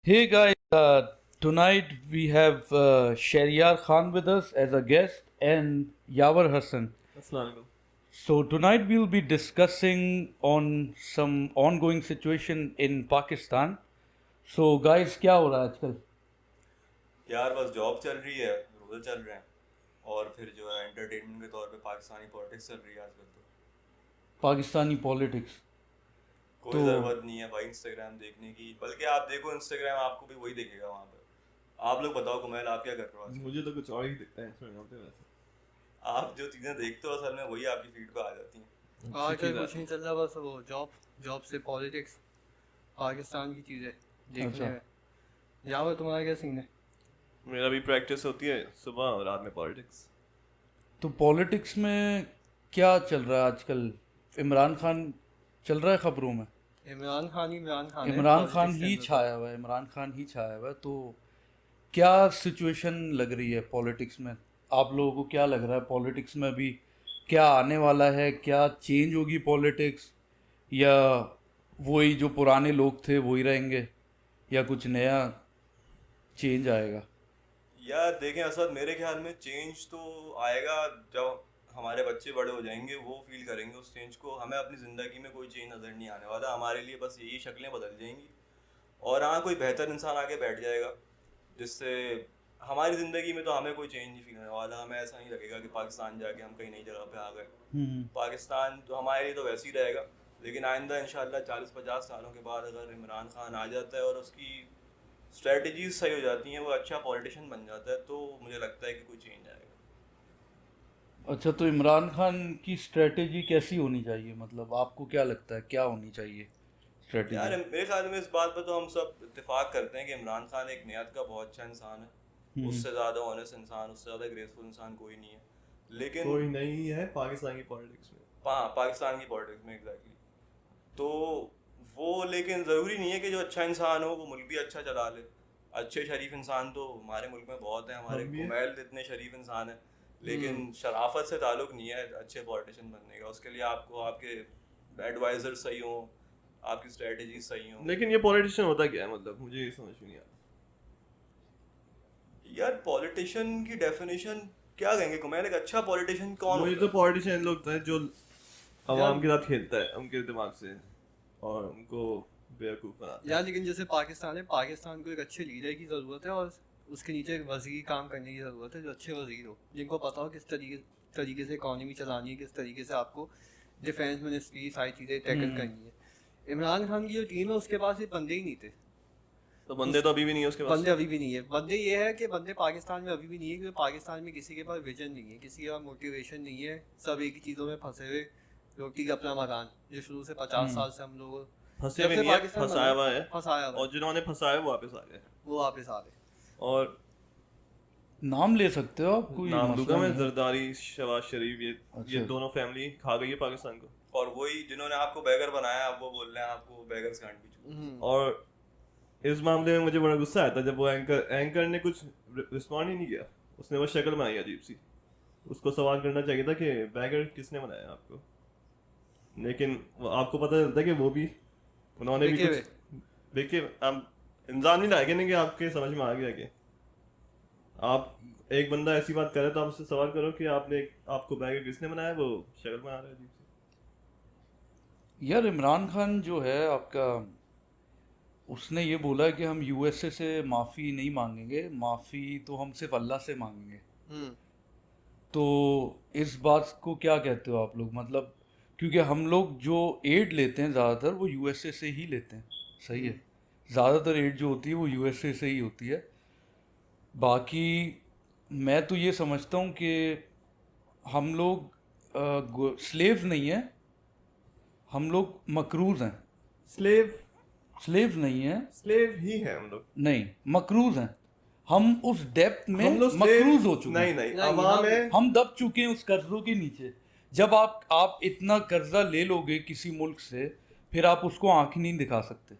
Hey guys, tonight we have Shariar Khan with us as a guest and Yawar Hassan. Assalamualaikum. So tonight we'll be discussing on some ongoing situation in Pakistan. So guys, क्या हो रहा है आजकल? यार बस job चल रही है, रोल चल रहे हैं और फिर जो है एंटरटेनमेंट के तौर पे पाकिस्तानी पॉलिटिक्स चल रही है आजकल। तो पाकिस्तानी पॉलिटिक्स. कोई तो ज़रूरत नहीं है भाई इंस्टाग्राम देखने की, बल्कि आप देखो इंस्टाग्राम आपको भी वही दिखेगा वहाँ पे। आप लोग बताओ कुमैल, आप क्या कर रहे हो आजकल? मुझे तो कुछ और ही दिखता है इंस्टाग्राम पे वैसे। आप जो चीज़ें देखते हो असल में वही आपकी फीड पे आ जाती हैं। आजकल कुछ नहीं चल रहा, बस वो जॉब जॉब से पॉलिटिक्स, पाकिस्तान की चीज़ें देखने अच्छा. में। यावर तुम्हारा क्या सीन है? मेरा भी प्रैक्टिस होती है सुबह और रात में पॉलिटिक्स। तो पॉलिटिक्स में क्या चल रहा है आजकल? इमरान खान चल रहा है खबरों में. इमरान खान है इमरान खान politics के ही अंदर। छाया हुआ है. इमरान खान ही छाया हुआ है. तो क्या सिचुएशन लग रही है पॉलिटिक्स में? आप लोगों को क्या लग रहा है पॉलिटिक्स में अभी क्या आने वाला है? क्या चेंज होगी पॉलिटिक्स, या वही जो पुराने लोग थे वही रहेंगे, या कुछ नया चेंज आएगा? यार देखें असद, मेरे ख्याल में चेंज तो आएगा जब हमारे बच्चे बड़े हो जाएंगे, वो फील करेंगे उस चेंज को। हमें अपनी ज़िंदगी में कोई चेंज नज़र नहीं आने वाला, हमारे लिए बस यही शक्लें बदल जाएंगी और हाँ कोई बेहतर इंसान आके बैठ जाएगा जिससे हमारी ज़िंदगी में तो हमें कोई चेंज नहीं फील होने वाला। हमें ऐसा नहीं लगेगा कि पाकिस्तान जाके हम कहीं नई जगह पे आ गए। पाकिस्तान तो हमारे लिए तो वैसे ही रहेगा, लेकिन आइंदा इंशाल्लाह 40-50 सालों के बाद अगर इमरान खान आ जाता है और उसकी स्ट्रेटजीज सही हो जाती हैं, वो अच्छा पॉलिटिशियन बन जाता है, तो मुझे लगता है कि कोई चेंज आएगा। अच्छा, तो इमरान खान की स्ट्रेटेजी कैसी होनी चाहिए? मतलब आपको क्या लगता है क्या होनी चाहिए यार स्ट्रेटेजी? मेरे ख्याल में इस बात पर तो हम सब इत्तेफाक करते हैं कि इमरान खान एक नियत का बहुत अच्छा इंसान है। उससे ज़्यादा ऑनेस्ट इंसान, उससे ज़्यादा ग्रेसफुल इंसान कोई नहीं है। लेकिन कोई नहीं है पाकिस्तान की पॉलिटिक्स में। हाँ, पाकिस्तान की पॉलिटिक्स में एग्जैक्टली। तो वो, लेकिन ज़रूरी नहीं है कि जो अच्छा इंसान हो वो मुल्क भी अच्छा चला ले। अच्छे शरीफ इंसान तो हमारे मुल्क में बहुत हैं, हमारे हम भी हैं। कुमैल इतने शरीफ इंसान हैं, लेकिन शराफत से ताल्लुक़ नहीं है अच्छे पॉलिटिशियन बनने का। उसके लिए आपको आपके एडवाइज़र सही हों, आपकी स्ट्रेटजी सही हों। लेकिन ये पॉलिटिशियन होता क्या है, मतलब मुझे ये समझ में नहीं आता। यार पॉलिटिशियन की डेफिनेशन क्या कहेंगे कुमैल? एक अच्छा पॉलिटिशियन कौन मुझे होता तो है? पॉलिटिशियन लगता है जो यार आवाम के साथ खेलता है उनके दिमाग से और उनको बेवकूफ़ बनाता है। यार लेकिन जैसे पाकिस्तान है, पाकिस्तान को एक अच्छे लीडर की ज़रूरत है और उसके नीचे एक वज़ीर काम करने की ज़रूरत है, जो अच्छे वज़ीर हो, जिनको पता हो किस तरीके से इकॉनमी चलानी है, किस तरीके से आपको डिफेंस मिनिस्ट्री सारी चीज़ें टैकल करनी है। इमरान खान की जो टीम है उसके पास ये बंदे ही नहीं थे। तो बंदे तो अभी भी नहीं है उसके पास। बंदे अभी भी नहीं है। बंदे ये है कि बंदे पाकिस्तान में अभी भी नहीं है, क्योंकि पाकिस्तान में किसी के पास विजन नहीं है, किसी के पास मोटिवेशन नहीं है। सब एक ही चीज़ों में फंसे हुए, रोटी का अपना मकान, जो शुरू से 50 साल से हम लोग फंसे जब भी से नहीं है, पाकिस्तान फंसाया हुआ बना है। फंसाया हुआ है, और जिन्होंने फंसाया वो वापस आ गए। वो वापस आ गए। और नाम ले सकते हो आप, कोई नाम दूंगा मसला मैं, नहीं है. जरदारी, शहबाज शरीफ, ये अच्छा. दोनों फैमिली खा गई है पाकिस्तान को। और वही जिन्होंने आपको बैगर बनाया, अब वो बोल रहे हैं आपको बैगर्स कांट भी चूज। और इस मामले में मुझे बड़ा गुस्सा आया था जब वो एंकर ने कुछ रिस्पॉन्ड ही नहीं किया। उसने वो शक्ल बनाई अजीब सी। उसको सवाल करना चाहिए था कि बैगर किसने बनाया आपको। लेकिन आपको पता चलता है कि वो भी, उन्होंने भी देखे कुछ देखिए, आप इंसान नहीं लाएंगे नहीं कि आपके समझ में आ गया कि आप एक बंदा ऐसी बात करे तो आप उससे सवाल करो कि आपको बैगर किसने बनाया। वो शक्ल बना रहा है अजीब सी। यार इमरान खान जो है आपका, उसने ये बोला है कि हम यूएसए से माफ़ी नहीं मांगेंगे, माफ़ी तो हम सिर्फ अल्लाह से मांगेंगे. तो इस बात को क्या कहते हो आप लोग? मतलब क्योंकि हम लोग जो एड लेते हैं ज़्यादातर वो यूएसए से ही लेते हैं. सही है. ज़्यादातर एड जो होती है वो यूएसए से ही होती है. बाकी मैं तो ये समझता हूँ कि हम लोग स्लेव नहीं हैं, हम लोग मकरूज़ हैं. स्लेव स्लेव नहीं हैं. स्लेव ही है हम लोग। नहीं, मकरूज़ हैं. हम उस डेप्थ में हम लोग मकरूज़ हो चुके नहीं हैं. नहीं, नहीं, अवाम है। हम दब चुके हैं उस कर्जों के नीचे. जब आप इतना कर्जा ले लोगे किसी मुल्क से, फिर आप उसको आंख ही नहीं दिखा सकते,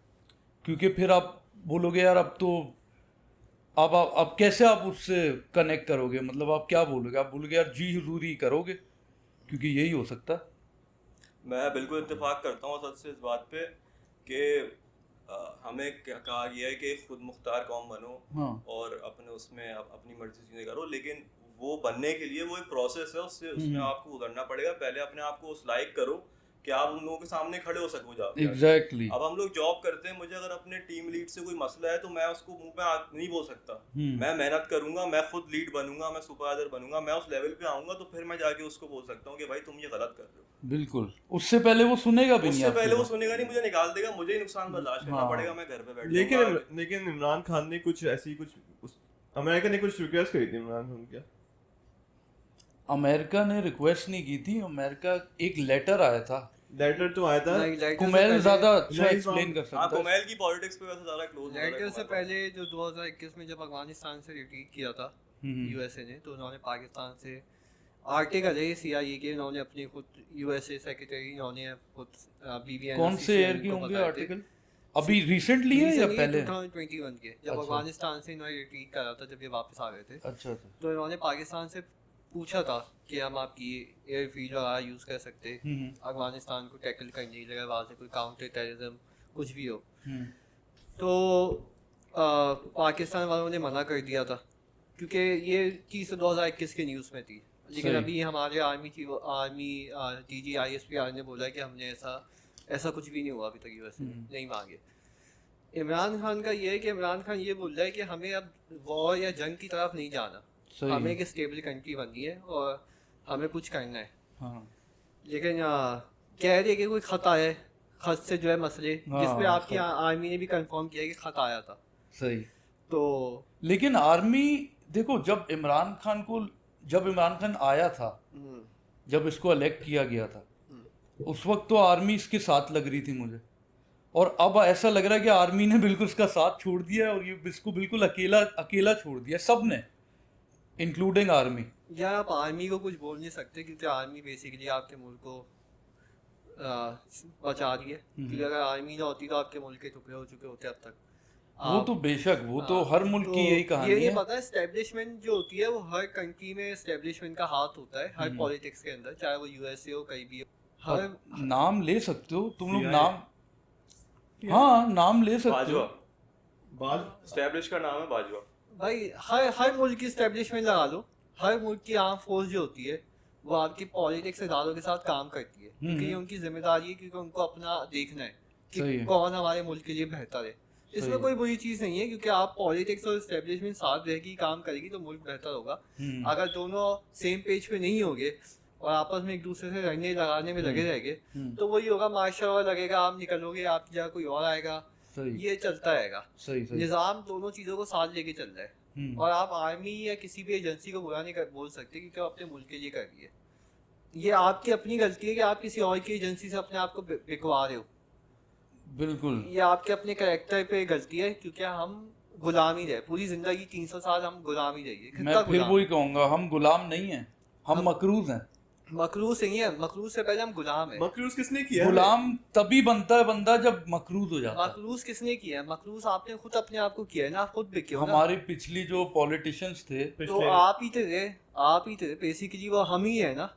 क्योंकि फिर आप बोलोगे यार अब तो अब कैसे आप उससे कनेक्ट करोगे? मतलब आप क्या बोलोगे? आप बोलोगे यार जी हुजूरी करोगे, क्योंकि यही हो सकता है. मैं बिल्कुल इत्तेफाक करता हूँ सच से इस बात पे कि हमें कहा गया है कि खुद मुख्तार कौम बनो हाँ और अपने उसमें अपनी मर्जी चीज़ें करो, लेकिन वो बनने के लिए वो एक प्रोसेस है, उसमें आपको उतरना पड़ेगा। पहले अपने आप को उस लायक करो कि आप उन लोगों के सामने खड़े हो सको जाके। एग्जैक्टली अब हम लोग जॉब करते हैं, मुझे अगर अपने टीम लीड से कोई मसला है तो मैं उसको मुंह पे नहीं बोल सकता। मैं मेहनत करूंगा, मैं खुद लीड बनूंगा, मैं सुपरवाइजर बनूंगा, मैं उस लेवल पे आऊंगा तो फिर मैं जाके उसको बोल सकता हूँ कि भाई तुम ये गलत कर रहे हो। बिल्कुल, उससे पहले वो सुनेगा भी नहीं उससे पहले वो आपकी सुनेगा नहीं, मुझे निकाल देगा, मुझे ही नुकसान बर्दाश्त करना हाँ। पड़ेगा, मैं घर पे बैठ लेकिन जाऊंगा। लेकिन इमरान खान ने कुछ ऐसी अमेरिका ने कुछ रिक्वेस्ट करी थी इमरान खान क्या? अमेरिका ने रिक्वेस्ट नहीं की थी, अमेरिका एक लेटर आया था। लेटर तो आया था। नहीं, लेटर से कुमेल पहले- ज्यादा अच्छा नहीं, एक्सप्लेन कर हाँ, सकता है। कुमैल की पॉलिटिक्स पे वैसे ज्यादा क्लोज लेटर से पहले जो 2021 में जब अफगानिस्तान से रिट्रीट किया था यूएसए ने, तो उन्होंने पाकिस्तान से आर्टिकल है CIA के, उन्होंने अपनी खुद यूएसए सेक्रेटरी, उन्होंने खुद BBNC कौन से ईयर की होंगे आर्टिकल? अभी रिसेंटली है या पहले? 2021 के, जब अच्छा। अफगानिस्तान से इन्होंने रिट्रीट करा था, जब ये वापस आ गए थे, अच्छा अच्छा तो इन्होंने पाकिस्तान से पूछा था कि हम आपकी एयरफील्ड वगैरह यूज़ कर सकते अफगानिस्तान को टैकल करने के लिए, अगर वहाँ से कोई काउंटर टेररिज्म कुछ भी हो। तो पाकिस्तान वालों ने मना कर दिया था, क्योंकि ये चीज़ 2021 की न्यूज़ में थी। लेकिन सही। अभी हमारे आर्मी DG ISPR ने बोला कि हमने ऐसा कुछ भी नहीं हुआ अभी तक, यूएसए नहीं मांगे। इमरान खान का ये है कि इमरान खान ये बोल रहा है कि हमें अब वॉर या जंग की तरफ नहीं जाना, सही हमें है। एक स्टेबल कंट्री बननी है और हमें कुछ करना है। हाँ लेकिन कह रही है कि कोई खत आया है, खत से जो है मसले, हाँ, जिसपे आपकी खत। आर्मी ने भी कंफर्म किया कि खत आया था। सही। तो लेकिन आर्मी देखो, जब इमरान खान आया था, जब इसको इलेक्ट किया गया था, उस वक्त तो आर्मी इसके साथ लग रही थी मुझे, और अब ऐसा लग रहा है कि आर्मी ने बिल्कुल इसका साथ छोड़ दिया है और ये इसको बिल्कुल अकेला छोड़ दिया सबने, इंक्लूडिंग आर्मी। यार आप आर्मी को कुछ बोल नहीं सकते, क्योंकि आर्मी बेसिकली आपके मुल्क को बचा रही है। क्योंकि अगर आर्मी ना होती तो आपके मुल्क के टुकड़े हो चुके होते अब तक। वो तो बेशक, वो तो हर मुल्क की यही कहानी ये है। पता है, एस्टेब्लिशमेंट जो होती है वो हर कंट्री में एस्टेब्लिशमेंट का हाथ होता है, हर पॉलिटिक्स के अंदर, चाहे वो यूएसए हो, कहीं भी हो। हर नाम ले सकते हो तुम लोग, CIA नाम, हाँ नाम ले सकते बाजवा, हो। बाद स्टैब्लिश का नाम है बाजवा। भाई हर मुल्क की एस्टेब्लिशमेंट लगा लो, हर मुल्क की आर्म फोर्स जो होती है वो आपकी पॉलिटिक्स इदारों के साथ काम करती है, क्योंकि ये उनकी जिम्मेदारी है, क्योंकि उनको अपना देखना है सही कि है। कौन हमारे मुल्क के लिए बेहतर है। सही इसमें है। कोई बुरी चीज़ नहीं है, क्योंकि आप पॉलिटिक्स और एस्टेब्लिशमेंट साथ रह के काम करेगी तो मुल्क बेहतर होगा। अगर दोनों सेम पेज पे नहीं होंगे और आपस में एक दूसरे से लड़ने लगाने में लगे रहेंगे, तो वही होगा, मार्शल लॉ लगेगा, आप निकलोगे, आपकी जगह कोई और आएगा, सही ये चलता रहेगा। सही सही। निज़ाम दोनों चीज़ों को साथ लेके चल रहा है, और आप आर्मी या किसी भी एजेंसी को बुरा नहीं बोल सकते, क्योंकि वो अपने मुल्क के लिए कर रही है। ये आपकी अपनी गलती है कि आप किसी और की एजेंसी से अपने आप को बिकवा रहे हो। बिल्कुल। ये आपके अपने कैरेक्टर पे गलती है, क्योंकि हम गुलाम ही रहे पूरी जिंदगी, 300 साल हम गुलाम ही रहिए। मैं फिर वही कहूंगा, हम गुलाम नहीं हैं, हम मकरूज हैं। मकरूज नहीं है, मकरूज से पहले हम गुलाम है। मकरूज किसने किया है? गुलाम तभी बनता है बंदा जब मकरूज हो जाता है। मकरूज किसने किया है? मकरूज आपने खुद अपने आप को किया है ना, आप खुद बिके हो ना। हमारी पिछली जो पॉलिटिशियंस थे, तो आप ही थे बेसिकली, वो हम ही है ना।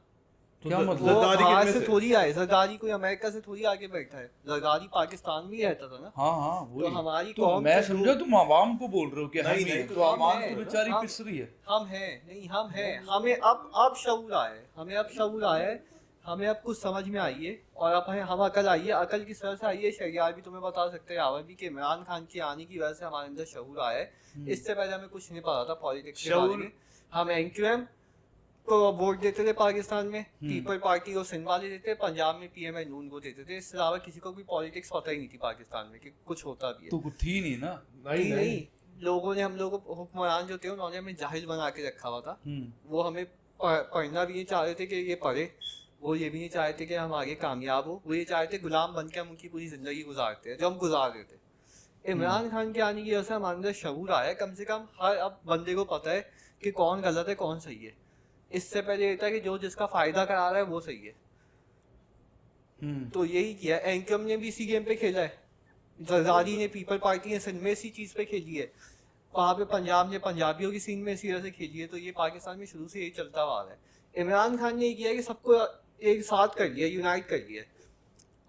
क्या ज- मतलब? वो जरदारी बाहर कितने से से? थोड़ी आए, जरदारी कोई अमेरिका से थोड़ी आके बैठा है, जरदारी पाकिस्तान में ही रहता था ना। हाँ हाँ तो हमारी तो कौम मैं के समझा लोग- तुम आवाम को बोल रहे हो कि हम नहीं, ही नहीं, हैं, तो तो हम आवाम हैं, तो बेचारी हम- पिस रही है। हम हैं नहीं, हम हैं, हमें अब शऊर आया है, हमें अब शऊर आया है, हमें अब कुछ समझ में आई है, और अब हम अकल आई है। अकल किस तरह से आई है, शरियार भी तुम्हें बता सकते हैं, आवर भी, कि इमरान खान की आने की वजह से हमारे अंदर शऊर आया है। इससे पहले हमें कुछ नहीं पता था पॉलिटिक्स के बारे में। हम NQM को वोट देते थे पाकिस्तान में, पीपल पार्टी को सिंध वाले देते, पंजाब में PMI नून को देते थे। इसके अलावा किसी को भी पॉलिटिक्स पता ही नहीं थी पाकिस्तान में कि कुछ होता भी है। तो कुछ थी नहीं ना। नहीं, लोगों ने, हम लोग हुक्मरान जो थे उन्होंने हमें जाहिल बना के रखा हुआ था। वो हमें पढ़ना भी नहीं चाह रहे थे कि ये पढ़े, वो ये भी नहीं चाहते कि हम आगे कामयाब हो, वो ये चाहते गुलाम बन के हम उनकी पूरी जिंदगी गुजारते हैं जो हम गुजार रहे थे। इमरान खान के आने की वजह से हमारे अंदर शऊर आया है, कम से कम हर अब बंदे को पता है कि कौन गलत है कौन सही है। इससे पहले ये था कि जो जिसका फायदा करा रहा है वो सही है। तो यही किया। NQM ने भी इसी गेम पे खेला है, जरदारी ने, पीपल पार्टी ने सिंध में इसी चीज़ पे खेली है, वहाँ पे पंजाब ने पंजाबियों की सीन में इसी तरह से खेली है। तो ये पाकिस्तान में शुरू से यही चलता हुआ है। इमरान खान ने ये किया कि सबको एक साथ कर लिया, यूनाइट कर लिया।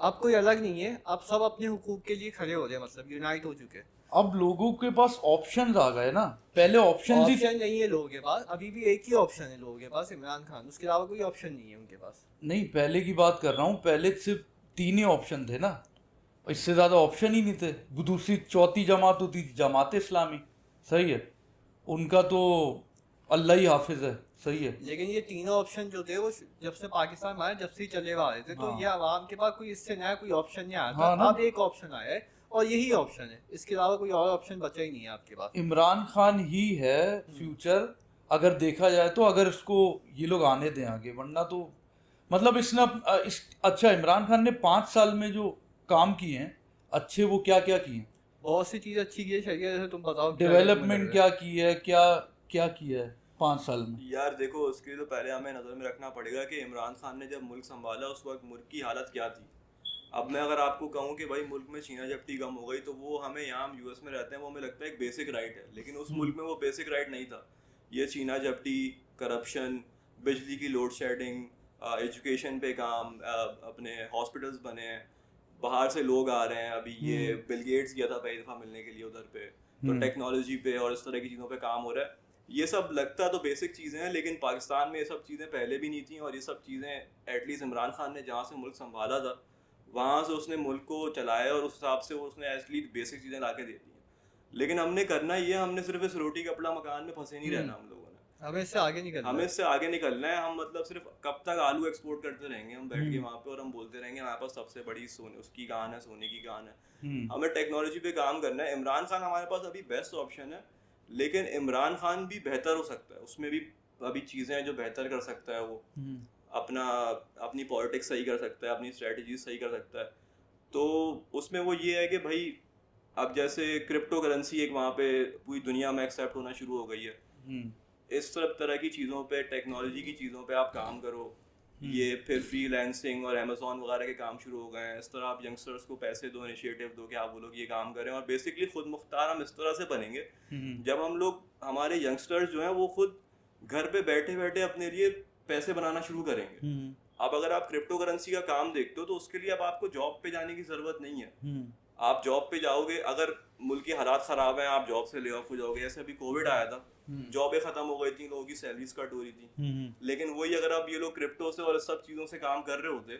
अब कोई अलग नहीं है, अब सब अपने हुकूक के लिए खड़े हो रहे हैं, मतलब यूनाइट हो चुके हैं। अब लोगों के पास ऑप्शंस आ गए ना, पहले ऑप्शंस ही ऑप्शन नहीं है लोगों के पास, अभी भी एक ही ऑप्शन है लोगों के पास, इमरान खान, उसके अलावा कोई ऑप्शन नहीं है उनके पास। नहीं, पहले की बात कर रहा हूँ, पहले सिर्फ 3 ही ऑप्शन थे ना, इससे ज़्यादा ऑप्शन ही नहीं थे। वो दूसरी चौथी जमात होती थी जमात इस्लामी, सही है, उनका तो अल्लाह ही हाफिज है, सही है। लेकिन ये तीनों ऑप्शन जो थे वो जब से पाकिस्तान में आया, जब से ही चले हुए आ रहे थे, तो हाँ। ये आवाम के पास कोई इससे नया कोई ऑप्शन नहीं आया था। हाँ ना। अब एक ऑप्शन आया है और यही ऑप्शन है, इसके अलावा कोई और ऑप्शन बचा ही नहीं है आपके पास। इमरान खान ही है फ्यूचर, अगर देखा जाए तो, अगर इसको ये लोग आने दें आगे, वरना तो मतलब अच्छा, इमरान खान ने 5 साल में जो काम किए हैं अच्छे, वो क्या क्या किए हैं, बहुत सी चीज़ अच्छी की है शरीय, जैसे तुम बताओ डेवलपमेंट क्या की है, क्या क्या किया है 5 साल में। यार देखो, उसके लिए तो पहले हमें नज़र में रखना पड़ेगा कि इमरान खान ने जब मुल्क संभाला उस वक्त मुल्क की हालत क्या थी। अब मैं अगर आपको कहूँ कि भाई मुल्क में छीना झपटी कम हो गई, तो वो हमें, यहाँ हम यूएस में रहते हैं, वो हमें लगता है एक बेसिक राइट है, लेकिन उस मुल्क में वो बेसिक राइट नहीं था। ये छीना झपटी, करप्शन, बिजली की लोड शेडिंग, एजुकेशन पे काम, अपने हॉस्पिटल्स बने हैं, बाहर से लोग आ रहे हैं। अभी ये बिल गेट्स गया था पहली दफ़ा मिलने के लिए उधर पे, तो टेक्नोलॉजी पे और इस तरह की चीज़ों पे काम हो रहा है। ये सब लगता तो बेसिक चीज़ें हैं, लेकिन पाकिस्तान में ये सब चीज़ें पहले भी नहीं थी, और ये सब चीज़ें एटलीस्ट इमरान खान ने जहाँ से मुल्क संभाला था वहाँ से उसने मुल्क को चलाया, और उस हिसाब से वो उसने एटलीस्ट बेसिक चीज़ें ला के दे दी हैं। लेकिन हमने करना ये, हमने सिर्फ इस रोटी कपड़ा मकान में फंसे नहीं रहना हम लोगों ने, हमें इससे आगे निकलना हमें है। इससे आगे निकलना है। हम मतलब सिर्फ कब तक आलू एक्सपोर्ट करते रहेंगे हम बैठ के वहाँ पे, और हम बोलते रहेंगे हमारे पास सबसे बड़ी सोने उसकी कान है, सोने की कान है। हमें टेक्नोलॉजी पे काम करना है। इमरान खान हमारे पास अभी बेस्ट ऑप्शन है, लेकिन इमरान खान भी बेहतर हो सकता है, उसमें भी अभी चीज़ें हैं जो बेहतर कर सकता है। वो अपनी पॉलिटिक्स सही कर सकता है, अपनी स्ट्रेटजी सही कर सकता है। तो उसमें वो ये है कि भाई अब जैसे क्रिप्टो करेंसी एक वहाँ पे पूरी दुनिया में एक्सेप्ट होना शुरू हो गई है। इस तरह की चीज़ों पे, टेक्नोलॉजी की चीज़ों पे आप काम करो। ये फिर फ्रीलांसिंग और अमेज़ॉन वगैरह के काम शुरू हो गए हैं। इस तरह आप यंगस्टर्स को पैसे दो, इनिशिएटिव दो कि आप वो लोग ये काम करें, और बेसिकली खुद मुख्तार हम इस तरह से बनेंगे जब हम लोग, हमारे यंगस्टर्स जो हैं वो खुद घर पे बैठे बैठे अपने लिए पैसे बनाना शुरू करेंगे। अब अगर आप क्रिप्टो करेंसी का काम देखते हो तो उसके लिए अब आपको जॉब पे जाने की ज़रूरत नहीं है। आप जॉब पे जाओगे, अगर मुल्क के हालात ख़राब हैं आप जॉब से ले ऑफ हो जाओगे। ऐसे अभी कोविड आया था, जॉबें ख़त्म हो गई थी, लोगों की सैलरीज कट हो रही थी, लेकिन वही अगर आप ये लोग क्रिप्टो से और इस सब चीज़ों से काम कर रहे होते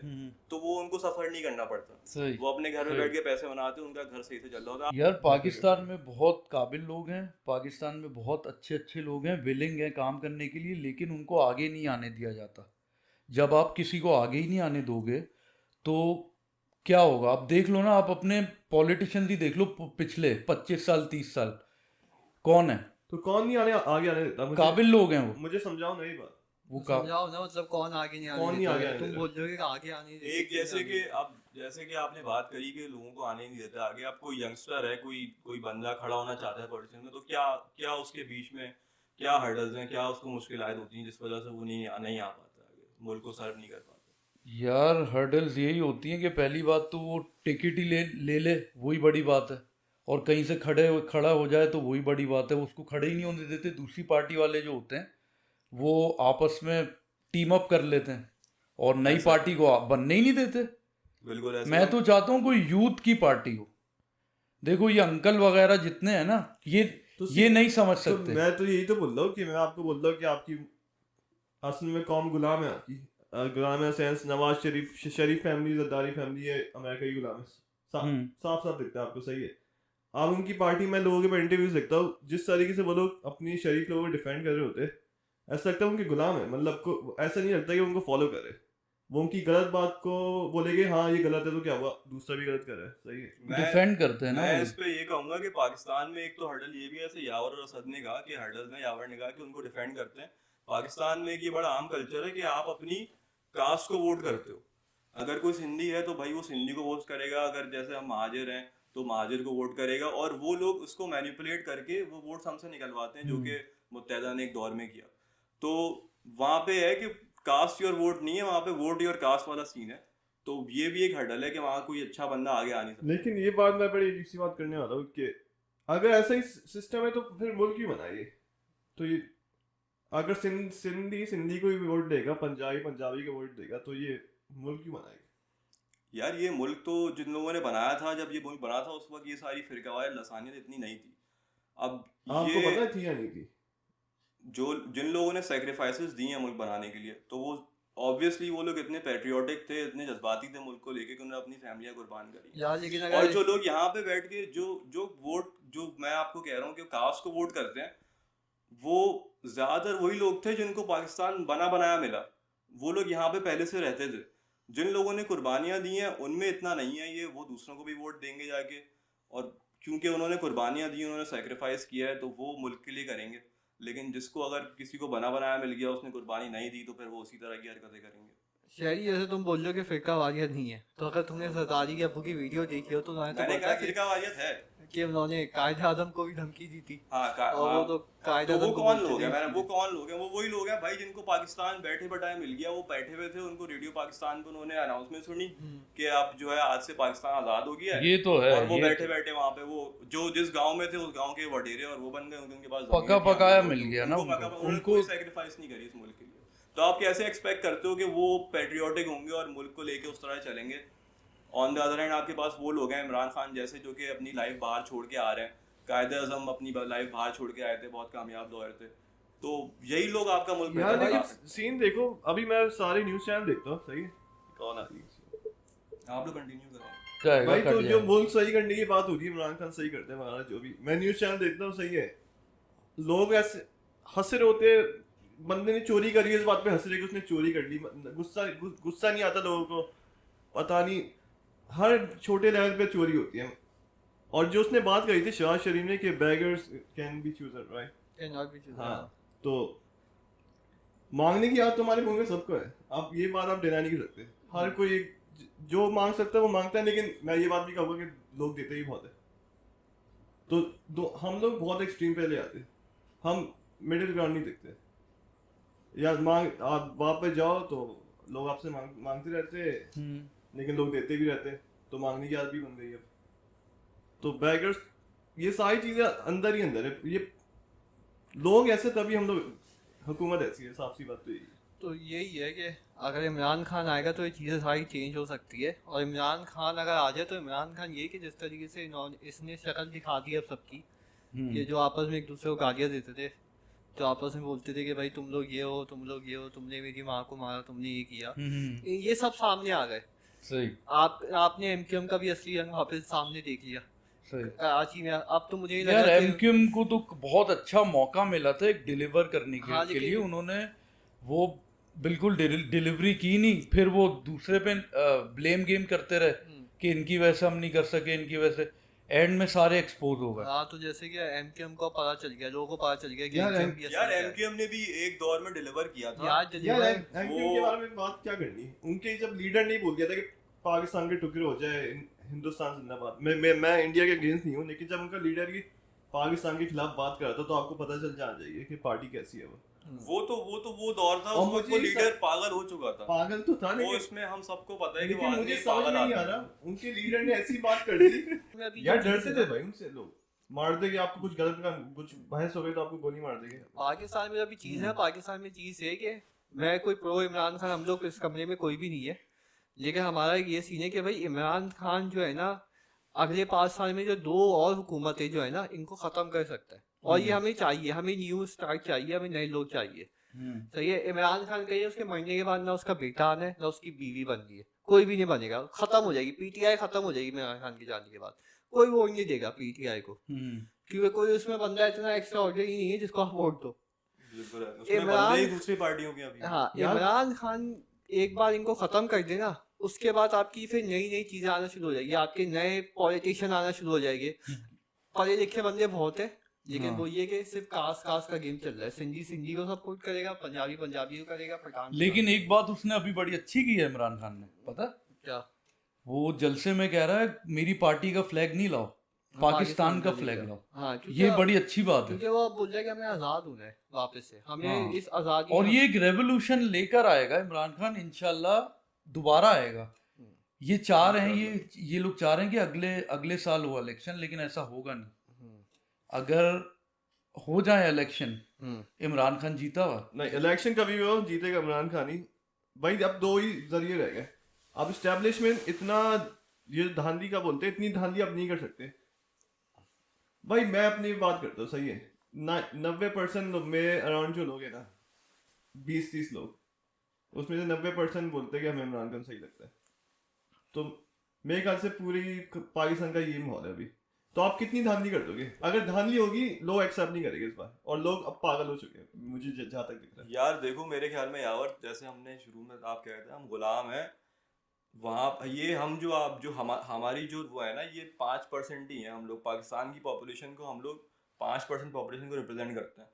तो वो उनको सफ़र नहीं करना पड़ता, सही। वो अपने घर में बैठ के पैसे बनाते, उनका घर सही से चल रहा होता। यार पाकिस्तान में बहुत काबिल लोग हैं, पाकिस्तान में बहुत अच्छे अच्छे लोग हैं, विलिंग हैं काम करने के लिए, लेकिन उनको आगे नहीं आने दिया जाता। जब आप किसी को आगे ही नहीं आने दोगे तो क्या होगा? आप देख लो ना, आप अपने पॉलिटिशियन ही देख लो, पिछले 25 साल 30 साल कौन है? तो कौन नहीं आगे आने देता? काबिल लोग हैं वो। मुझे समझाओ नई बात। वो समझाओ ना, मतलब कौन आगे नहीं कौन नहीं आगे आने तुम देता? बोल रहे हो कि आगे आने नहीं देते, एक जैसे कि आपने बात करी कि लोगों को आने नहीं देता आगे। आप कोई यंगस्टर है, कोई बंदा खड़ा होना चाहता है पॉलिटिशियन में, तो क्या उसके बीच में क्या हर्डल्स हैं, क्या उसको मुश्किलात होती हैं जिस वजह से वो नहीं आ पाता आगे, मुल्क को सर्व नहीं कर पाता? यार हर्डल्स यही होती हैं कि पहली बात तो वो टिकट ही ले वही बड़ी बात है, और कहीं से खड़ा हो जाए तो वही बड़ी बात है, उसको खड़े ही नहीं होने देते। दूसरी पार्टी वाले जो होते हैं वो आपस में टीम अप कर लेते हैं और नई पार्टी को बनने ही नहीं देते। बिल्कुल ऐसा। मैं तो चाहता हूँ कोई यूथ की पार्टी हो। देखो ये अंकल वगैरह जितने हैं ना, ये नहीं समझ तो सकते। मैं तो यही तो बोल रहा हूँ कि मैं आपको बोल रहा हूँ कि आपकी असल में कौम गुलाम है आपकी। गुलाम है sense Nawaz Sharif family, Zardari family है, अमेरिका की गुलाम है। साफ साफ दिखता है आपको, सही है। आप उनकी पार्टी में लोगों के इंटरव्यूज देखता हूँ, जिस तरीके से वो लोग अपनी शरीफ लोगों को डिफेंड कर रहे होते हैं, ऐसा लगता है उनके गुलाम है। मतलब को ऐसा नहीं लगता कि उनको फॉलो करे, वो उनकी गलत बात को बोलेंगे हाँ ये गलत है तो क्या हुआ, दूसरा भी गलत कर रहा है, सही है। डिफेंड करते हैं ना। मैं इस पे ये कहूंगा कि पाकिस्तान में एक तो हर्डल ये भी है, जैसे यावर और असद ने कहा कि हर्डल्स ने, यावर ने कहा कि उनको डिफेंड करते हैं। पाकिस्तान में एक ये बड़ा आम कल्चर है कि आप अपनी कास्ट को वोट करते हो। अगर कोई सिंधी है तो भाई वो सिंधी को वोट करेगा, अगर जैसे हम महाजिर हैं तो महाजिर को वोट करेगा, और वो लोग उसको मैनिपुलेट करके वो वोट्स हमसे निकलवाते हैं, जो कि मुत्तहिदा ने एक दौर में किया। तो वहाँ पे है कि कास्ट योर वोट नहीं है, वहाँ पे वोट योर कास्ट वाला सीन है। तो ये भी एक हर्डल है कि वहाँ कोई अच्छा बंदा आगे आ नहीं सकता। लेकिन ये बात मैं बड़ी अजीब सी बात करने वाला हूँ कि अगर ऐसा ही सिस्टम है तो फिर मुल्क ही बनाइए। तो ये अगर सिंधी को भी वोट देगा, पंजाबी को वोट देगा, तो ये मुल्क ही बनाएगा। यार ये मुल्क तो जिन लोगों ने बनाया था, जब ये मुल्क बना था उस वक्त ये सारी फिरकावार लसानियत इतनी नहीं थी। अब आपको ये पता थी या नहीं थी? जो जिन लोगों ने सेक्रीफाइसेस दी हैं मुल्क बनाने के लिए, तो वो ऑब्वियसली वो लोग इतने पेट्रियोटिक थे, इतने जज्बाती थे मुल्क को लेके कि उन्होंने अपनी फैमिलियां कुर्बान करी। यार लेकिन और अगर जो लोग यहाँ पे बैठ के जो जो वोट, जो मैं आपको कह रहा हूँ कि कास्ट को वोट करते हैं, वो ज़्यादातर वही लोग थे जिनको पाकिस्तान बना बनाया मिला। वो लोग यहाँ पे पहले से रहते थे। जिन लोगों ने कुर्बानियाँ दी हैं उनमें इतना नहीं है ये, वो दूसरों को भी वोट देंगे जाके, और क्योंकि उन्होंने कुर्बानियाँ दी, उन्होंने सेक्रीफाइस किया है, तो वो मुल्क के लिए करेंगे। लेकिन जिसको अगर किसी को बना बनाया मिल गया, उसने कुर्बानी नहीं दी, तो फिर वो उसी तरह की हरकतें करेंगे। शहरी जैसे तुम बोल रहे हो कि फिरका वारियत नहीं है, तो अगर तुमने सरदारी के अब्बू की वीडियो देखी हो तो तुम्हें तो मैंने पता कहा है फिरका वारियत है। कि उन्होंने कायद आदम को भी धमकी दी थी। हाँ और वो तो कायद तो वो आदम को कौन बोलते लोग थे हैं? मैंने वो इसलिए। कौन लोग हैं? वो वही लोग हैं भाई जिनको पाकिस्तान बैठे बैठाए मिल गया। वो बैठे हुए थे, उनको रेडियो पाकिस्तान पे उन्होंने अनाउंसमेंट सुनी कि अब जो है आज से पाकिस्तान आज़ाद हो गया है। ये तो है, और वो ये बैठे बैठे वहाँ पे वो जो जिस गांव में थे उस गांव के वडेरे और वो बन गए, उनके पास पका जमीन थी, पकाया उनको- मिल गया ना उनको पका- उनको। उन्होंने कोई सेक्रीफाइस नहीं करी इस मुल्क के लिए। तो आप कैसे एक्सपेक्ट करते हो कि वो पेट्रियोटिक होंगे और मुल्क को लेके उस तरह चलेंगे? ऑन द अदर हैंड आपके पास वो लोग हैं, इमरान खान जैसे, जो कि अपनी लाइफ बाहर छोड़ के आ रहे हैं। कायद आज़म अपनी लाइफ बाहर छोड़ के आए थे, बहुत कामयाब दौर थे। तो यही लोग आपका मुल्क यार बेहतर लेकिन बना सकते सीन देखो, अभी मैं सारे न्यूज़ चैनल देखता हूँ, सही है? कौन आ रही है? हैं। आप लोग कंटिन्यू करें। जाएगा, भाई कट तो जो जाएगा। मुल्क सही करने की बात होती है, इमरान खान सही करते हैं हमारा जो भी, मैं न्यूज़ चैनल देखता हूँ, सही है। लोग ऐसे हंस रहे होते, बंदे ने चोरी करी है, इस बात पे हंस रहे कि उसने चोरी कर ली। गुस्सा नहीं आता लोगों को, पता नहीं हर छोटे लेवल पे चोरी होती है। और जो उसने बात कही थी शहबाज शरीफ ने कि beggars can be chooser, right? Cannot be chosen। हाँ, तो मांगने की आदत तुम्हारे मुंह में सबको है, आप ये बात आप डिनाई नहीं कर सकते। हर कोई जो मांग सकता है वो मांगता है, लेकिन मैं ये बात भी कहूँगा कि लोग देते ही बहुत है। तो हम लोग बहुत एक्सट्रीम पे ले आते हैं, हम मिडिल ग्राउंड नहीं देखते। या मांग आप वहाँ पे जाओ तो लोग आपसे मांगते रहते हैं, लेकिन लोग देते भी रहते हैं, तो मांगने की आदत भी बन गई है। तो बैगर्स, ये सारी चीजें अंदर ही अंदर है। ये लोग ऐसे, तभी हम लोग, हुकूमत ऐसी है, साफ सी बात तो यही है। तो यही है कि अगर इमरान खान आएगा तो ये चीज़ें सारी चेंज हो सकती है। और इमरान खान अगर आ जाए तो इमरान खान ये कि जिस तरीके से इसने शक्ल दिखा दी अब सबकी, कि जो आपस में एक दूसरे को गालियाँ देते थे, जो आपस में बोलते थे कि भाई तुम लोग ये हो, तुम लोग ये हो, तुमने मेरी माँ को मारा, तुमने ये किया, ये सब सामने आ गए। सही आपने एमक्यूएम का भी असली रंग वापस सामने देख लिया सही। कराची में। अब तो मुझे यार एमक्यूएम को तो बहुत अच्छा मौका मिला था एक डिलीवर करने हाँ, के लिए, उन्होंने वो बिल्कुल डिलीवरी की नहीं। फिर वो दूसरे पे ब्लेम गेम करते रहे कि इनकी वजह से हम नहीं कर सके, इनकी वजह से। एंड में सारे एक्सपोज हो गए। हाँ, तो जैसे कि एमक्यूएम को पता चल गया, लोगों को पता चल गया कि यार, MQM भी असली यार है। एमक्यूएम ने भी एक दौर में डिलीवर किया था। यार यार deliver- एमक्यूएम के बारे में बात क्या करनी? उनके जब लीडर नहीं बोल गया था कि पाकिस्तान के टुकड़े हो जाए, हिंदुस्तान जिंदाबाद। मैं इंडिया के अगेंस्ट नहीं हूँ, लेकिन जब उनका लीडर ही पाकिस्तान के खिलाफ बात कर रहा था, तो आपको पता चल जाना चाहिए कि पार्टी कैसी है वो। वो दौर था, और उसमें मुझे वो ये लीडर सब- पागल हो चुका था। पागल तो था, वो लेकिन इसमें हम सबको पता है कि वो लेकिन आदमी मुझे एक समझ पागल नहीं आ आदमी है। रहा, उनके लीडर ने ऐसी बात कर दी। में अभी यार जो डरते चीज़ थे है भाई उनसे, लोग मार देंगे आपको, कुछ गलत का कुछ बहस हो गई तो आपको गोली मार देंगे। पाकिस्तान में अभी चीज़ है, पाकिस्तान में चीज़ है कि मैं कोई प्रो इमरान खान, हम लोग इस कमरे में कोई भी नहीं है, लेकिन हमारा ये सीन है कि भाई इमरान खान जो है ना, अगले 5 साल में जो 2 और हुकूमतें जो है ना, इनको ख़त्म कर सकता है। और ये हमें चाहिए, हमें न्यू स्टार्ट चाहिए, हमें नए लोग चाहिए। सही है, इमरान खान कहिए उसके मरने के बाद ना उसका बेटा आना है, ना उसकी बीवी बननी है, कोई भी नहीं बनेगा, खत्म हो जाएगी पीटीआई, खत्म हो जाएगी इमरान खान के जाने के बाद। कोई वोट नहीं देगा पीटीआई को, क्योंकि कोई उसमें बंदा इतना एक्स्ट्रा ऑर्डिनरी नहीं है जिसको आप वोट दो। बिल्कुल है। उसमें इमरान- बंदे ही दूसरी पार्टियों के अभी। हाँ, इमरान खान एक बार इनको खत्म कर देना, उसके बाद आपकी फिर नई नई चीजें आना शुरू हो जाएगी, आपके नए पॉलिटिशियन आना शुरू हो जाएंगे। पढ़े लिखे बंदे बहुत है, लेकिन हाँ। वो ये कि सिर्फ कास्ट का गेम चल रहा है। सिंधी को सपोर्ट करेगा, पंजाबी को करेगा, पठान लेकिन एक बात उसने अभी बड़ी अच्छी की है इमरान खान ने, पता? क्या वो जलसे में कह रहा है मेरी पार्टी का फ्लैग नहीं लाओ, पाकिस्तान का फ्लैग लाओ। हाँ, ये बड़ी अच्छी बात है। क्योंकि वो बोल रहा है कि हमें आजाद होना है वापस से, हमें हाँ। इस आजादी और ये एक रेवोल्यूशन लेकर आएगा इमरान खान, इंशाल्लाह दोबारा आएगा। ये चाह रहे हैं, ये लोग चाह रहे हैं कि अगले साल हो इलेक्शन, लेकिन ऐसा होगा नहीं। अगर हो जाए इलेक्शन, इमरान खान जीता हुआ। नहीं, इलेक्शन कभी भी हो, जीतेगा इमरान खान ही भाई। अब 2 ही जरिए रह गए, अब इस्टेब्लिशमेंट इतना, ये धांधली का बोलते हैं, इतनी धांधली आप नहीं कर सकते भाई। मैं अपनी बात करता हूँ, सही है ना, 90% मेरे अराउंड जो लोग हैं ना, 20-30 लोग, उसमें से 90% बोलते हैं कि हमें इमरान खान सही लगता है। तो मेरे ख्याल से पूरी पाकिस्तान का ये माहौल है अभी। तो आप कितनी धांधली कर दोगे? अगर धांधली होगी लोग एक्सेप्ट नहीं करेंगे इस बार, और लोग अब पागल हो चुके हैं, मुझे जहाँ तक दिख रहा है। यार देखो मेरे ख्याल में यावर, जैसे हमने शुरू में आप कह रहे थे हम गुलाम हैं, वहाँ ये हम जो आप जो हमारी जो वो है ना, ये 5% ही है। हम लोग पाकिस्तान की पॉपुलेशन को, हम लोग 5% पॉपुलेशन को रिप्रेजेंट करते हैं।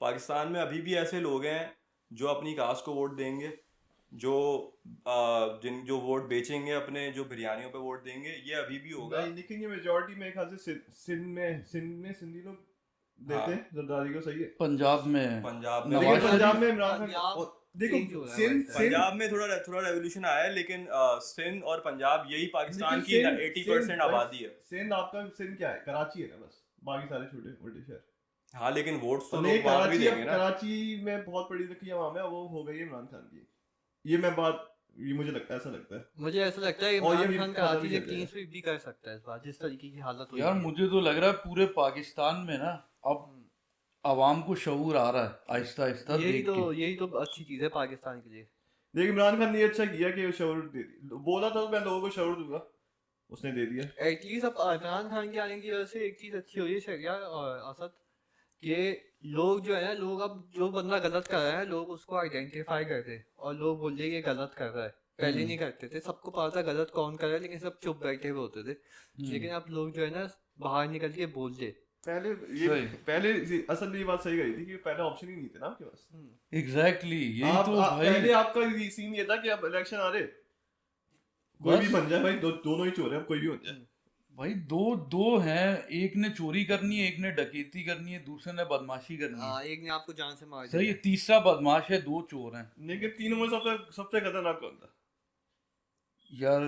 पाकिस्तान में अभी भी ऐसे लोग हैं जो अपनी कास्ट को वोट देंगे, जो जो वोट बेचेंगे अपने, जो बिरयानियों पे वोट देंगे, ये अभी भी होगा। नहीं, लेकिन ये मेजोरिटी मेरे ख्याल से सिंध में सिंधी लोग देते हैं जरदारी को, सही है। पंजाब में पंजाब लेकिन नवाज पंजाब शरीफ- में इमरान खान, पंजाब और देखो change हो रहा है सिंध भाई। पंजाब में थोड़ा रेवोल्यूशन आया है, लेकिन सिंध और पंजाब यही पाकिस्तान की लेकिन 80% आबादी है। सिंध आपका सिंध क्या है? कराची है ना बस, बाकी सारे छोटे मोटे शहर। हाँ लेकिन वोट्स तो नहीं, लोग वहाँ भी कराची, देंगे ना। कराची में बहुत बड़ी लकी आवाम है, वो हो गई है इमरान खान की। ये मैं बात, ये मुझे लगता है, ऐसा लगता है। मुझे ऐसा लगता है और ये इमरान भी खान पता कराची भी से चल क्लीन जाएगा। स्वीप भी कर सकता है इस बार, जिस तरीके की हालत हुई यार है। मुझे तो लग रहा है पूरे पाकिस्तान में ना अब आवाम को शऊर आ रहा है आहिस्ता आहिस्ता देख के। यही तो अच्छी चीज है पाकिस्तान के लिए। लेकिन इमरान खान ने ये अच्छा किया कि शऊर दे दी, बोला था मैं लोगों को शऊर दूंगा, उसने दे दिया। एटलीस्ट अब इमरान खान के आने की वजह से एक चीज अच्छी हुई है शरिया और असद, कि लोग जो है ना, लोग अब जो बंदा गलत कर रहा है लोग उसको आइडेंटिफाई करते और लोग बोलते ये गलत कर रहा है। पहले नहीं करते थे, सबको पता था गलत कौन कर रहा है, लेकिन सब चुप बैठे हुए होते थे। लेकिन अब लोग जो है ना बाहर निकल के बोलते। पहले असल में ये बात सही कही थी कि पहले ऑप्शन ही नहीं थे ना आपके पास। एग्जैक्टली यही आप, तो भाई पहले आपका सीन ये था कि अब इलेक्शन आ रहे, कोई भी बस। बन जाए भाई, दोनों ही चोर है, अब कोई भी बन जाए। भाई दो हैं, एक ने चोरी करनी है, एक ने डकैती करनी है, दूसरे ने बदमाशी करनी है। हाँ, एक ने आपको जान से मार सही है, तीसरा बदमाश है, दो चोर हैं। लेकिन तीनों में सबसे खतरनाक कौन था? यार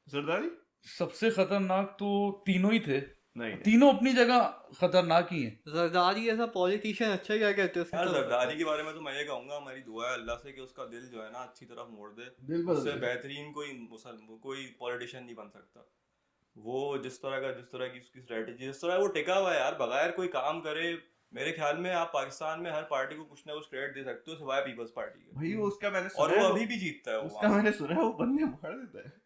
जरदारी? सबसे खतरनाक तो तीनों ही थे, नहीं, तीनों अपनी जगह खतरनाक ही हैं। जरदारी ऐसा पॉलिटिशियन अच्छा क्या कहते यार जरदारी के बारे में तो मैं ये कहूंगा, हमारी दुआ है अल्लाह से कि उसका दिल जो है ना अच्छी तरफ मोड़ दे। दिल बदल उससे दे। बेहतरीन कोई पॉलिटिशियन नहीं बन सकता। वो जिस तरह की उसकी स्ट्रेटेजी, जिस तरह वो टिका हुआ है यार, बगैर कोई काम करे, मेरे ख्याल में आप पाकिस्तान में हर पार्टी को कुछ ना कुछ क्रेडिट दे सकते हो सिवाय पीपल्स पार्टी के। भाई वो उसका मैंने और सुना वो है, अभी भी जीतता है। उसका मैंने सुना है वो बंदे मार देता है।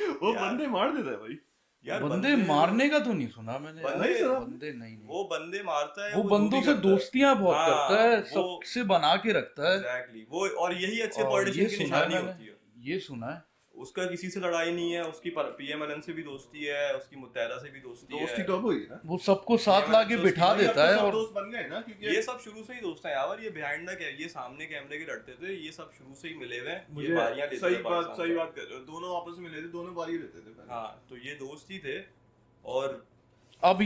वो यार। बंदे मार देता है भाई। यार बंदे मारने का तो नहीं सुना मैंने। बंदे- यार, बंदे नहीं वो बंदे मारता है, वो जो बंदों भी से करता है। दोस्तियां बहुत हाँ, करता है, वो- सबसे बना के रखता है। एग्जैक्टली वो, और यही अच्छे और ये पॉलिटिशियन की सुना है निशानी मैंने, होती है। ये सुना है। उसका किसी से लड़ाई नहीं है, उसकी पीएमएलएन से भी दोस्ती है, उसकी मुत्तहदा से भी दोस्ती दोस्ती है। तो अब हुई ना, वो सबको साथ ला के बिठा भाई अब देता तो है। सब और दोस्त बन गए ना, क्योंकि ये सब शुरू से ही दोस्त हैं यार। ये बिहाइंड द ये सामने कैमरे के लड़ते थे, ये सब शुरू से ही मिले हुए हैं। ये मुझे बारियां लेते सही थे बात पाकिस्तान में। कर रहे हो, दोनों आपस में मिले थे, दोनों बारी लेते थे पहले। हाँ, तो ये दोस्त ही थे। और अब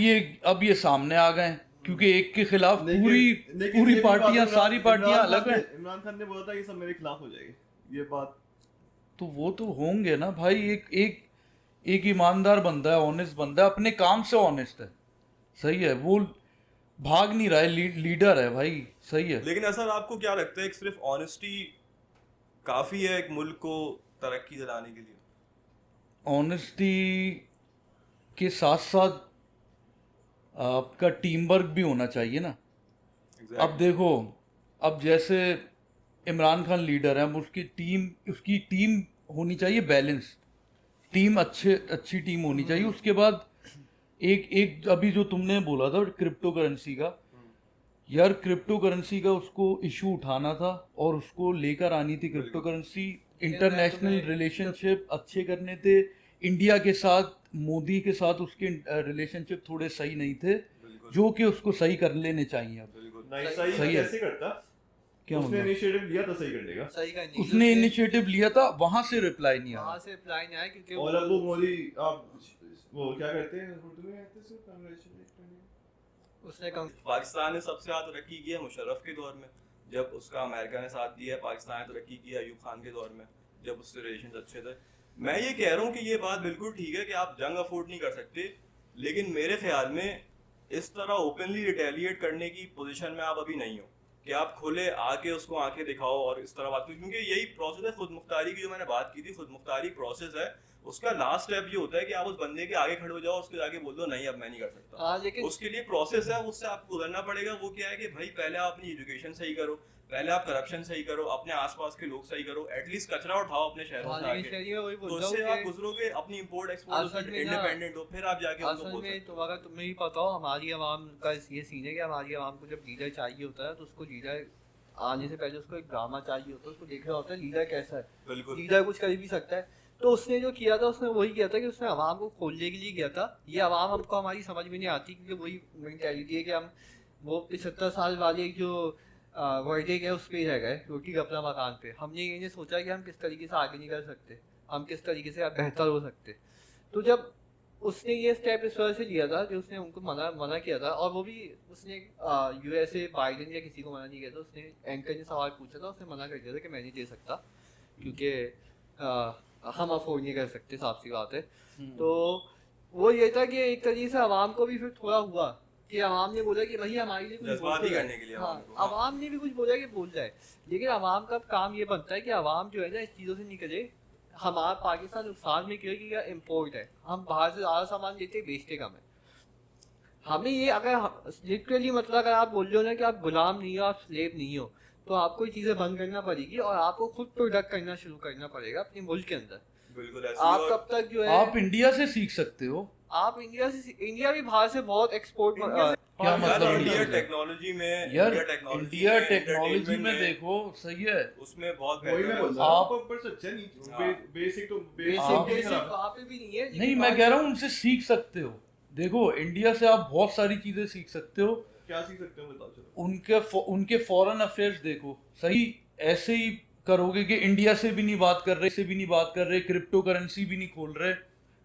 ये सामने आ गए क्योंकि एक के खिलाफ लेकिन पूरी ये भी पार्टियां, बात सारी पार्टियां इमरान अलग खान हैं। ने- इमरान खान ने बोला था ये सब मेरे खिलाफ हो जाएगी, ये बात। तो वो तो होंगे ना भाई। एक ईमानदार बंदा है, ऑनेस्ट बंदा है, अपने काम से ऑनेस्ट है, सही है, वो भाग नहीं रहा है, लीडर है भाई, सही है। लेकिन असर आपको क्या लगता है कि सिर्फ ऑनेस्टी काफी है एक मुल्क को तरक्की दिलाने के लिए? ऑनेस्टी के साथ साथ आपका टीम वर्क भी होना चाहिए ना। अब देखो, अब जैसे इमरान खान लीडर है, अब उसकी टीम होनी चाहिए बैलेंस, टीम अच्छी टीम होनी चाहिए। उसके बाद एक अभी जो तुमने बोला था क्रिप्टो करेंसी का, यार क्रिप्टो करेंसी का उसको इशू उठाना था और उसको लेकर आनी थी क्रिप्टो करेंसी। इंटरनेशनल रिलेशनशिप अच्छे करने थे इंडिया के साथ, मोदी के साथ उसके रिलेशनशिप थोड़े सही नहीं थे, जो कि उसको सही कर लेने चाहिए। अब नहीं, सही सही है। कैसे करता? क्या उसने मतलब? इनिशिएटिव लिया था सही करने का, सही करने उसने इनिशिएटिव लिया था, वहां से रिप्लाई नहीं वहां आया। से रिप्लाई नहीं आया क्योंकि और अब वो मोदी, आप वो क्या कहते हैं उर्दू में कहते हैं, कांग्रेचुलेट करने। उसने कम पाकिस्तान ने सबसे ज्यादा तरक्की की है मुशर्रफ के दौर में, जब उसका अमेरिका ने साथ दिया है। पाकिस्तान ने तरक्की की है अयूब खान के दौर में, जब उससे रिलेशन अच्छे थे। मैं ये कह रहा हूँ कि ये बात बिल्कुल ठीक है कि आप जंग अफोर्ड नहीं कर सकते, लेकिन मेरे ख्याल में इस तरह ओपनली रिटेलिएट करने की पोजीशन में आप अभी नहीं हो। कि आप खुले आके उसको आंखें दिखाओ और इस तरह बात करो, क्योंकि यही प्रोसेस है खुद मुख्तारी की जो मैंने बात की थी। खुद मुख्तारी प्रोसेस है, उसका लास्ट स्टेप ये होता है कि आप उस बंदे के आगे खड़े हो जाओ, उसके आगे बोल दो नहीं अब मैं नहीं कर सकता। लेकिन उसके लिए प्रोसेस है, उससे आपको गुजरना पड़ेगा। वो क्या है कि भाई पहले आप अपनी एजुकेशन सही करो, पहले आप करप्शन सही करो, अपने आसपास के लोग सही करो, एटलीस्ट कचरा उठाओ अपने शहरों से आके, तो उससे आप गुजरोगे, अपनी इंपोर्ट एक्सपोर्ट से इंडिपेंडेंट हो, फिर आप जाके उनको बोल सकते हो। अगर तुम्हें ही पता हो, हमारी आवाम का ये सीन है कि हमारी आवाम को जब लीडर चाहिए होता है तो उसको लीडर आने से पहले उसको एक ड्रामा चाहिए होता है, उसको देख रहा होता है लीडर कैसा है, बिल्कुल लीडर कुछ कर भी सकता है। तो उसने जो किया था उसने वही किया था कि उसने आवाम को खोलने के लिए किया था। ये आवाम हमको हमारी समझ में नहीं आती, क्योंकि वही मेंटालिटी है कि हम वो 75 साल वाले जो वर्डिक है उस पर ही रह गए, रोटी कपड़ा मकान पे। हमने ये नहीं सोचा कि हम किस तरीके से आगे नहीं कर सकते, हम किस तरीके से बेहतर हो सकते। तो जब उसने ये स्टेप इस वजह से लिया था कि उसने उनको मना किया था, और वो भी उसने यूएसए बाइडेन या किसी को मना नहीं किया था। उसने एंकर ने सवाल पूछा था, उसने मना कर दिया था कि मैं नहीं दे सकता, क्योंकि हम अफोर्ड नहीं कर सकते, साफ सी बात है। तो वो ये था कि एक तरीके से आवाम को भी फिर थोड़ा हुआ कि आवाम ने बोला कि भाई हमारे लिए कुछ जज्बाती करने के लिए आवाम ने भी कुछ बोला कि बोल जाए। लेकिन आवाम का काम ये बनता है कि आवाम जो है ना इस चीज़ों से निकले। हमारा पाकिस्तान नुकसान में क्यों है कि इम्पोर्ट है, हम बाहर से ज़्यादा सामान लेते बेचते कम है। हमें ये अगर लिटरली मतलब अगर आप बोल रहे हो ना कि आप गुलाम नहीं हो, आप स्लेव नहीं हो, तो आपको ये चीज़ें बंद करना पड़ेगी और आपको खुद प्रोडक्ट करना शुरू करना पड़ेगा अपने मुल्क के अंदर। बिल्कुल आप कब तक जो है आप इंडिया से सीख सकते हो। आप इंडिया भी बाहर से बहुत एक्सपोर्ट क्या मतलब इंडिया टेक्नोलॉजी में, यार इंडिया टेक्नोलॉजी में देखो सही है, उसमें बहुत वही मैं बोल रहा हूँ, आप ऊपर से अच्छा नहीं, बेसिक तो बेसिक वहाँ पे भी नहीं है। नहीं मैं कह रहा हूँ उनसे सीख सकते हो। देखो इंडिया से आप बहुत सारी चीजें सीख सकते हो। क्या सीख सकते हो बताओ चलो। उनके फॉरेन अफेयर्स देखो, सही ऐसे ही करोगे कि इंडिया से भी नहीं बात कर रहे, से भी नहीं बात कर रहे, क्रिप्टो करेंसी भी नहीं खोल रहे,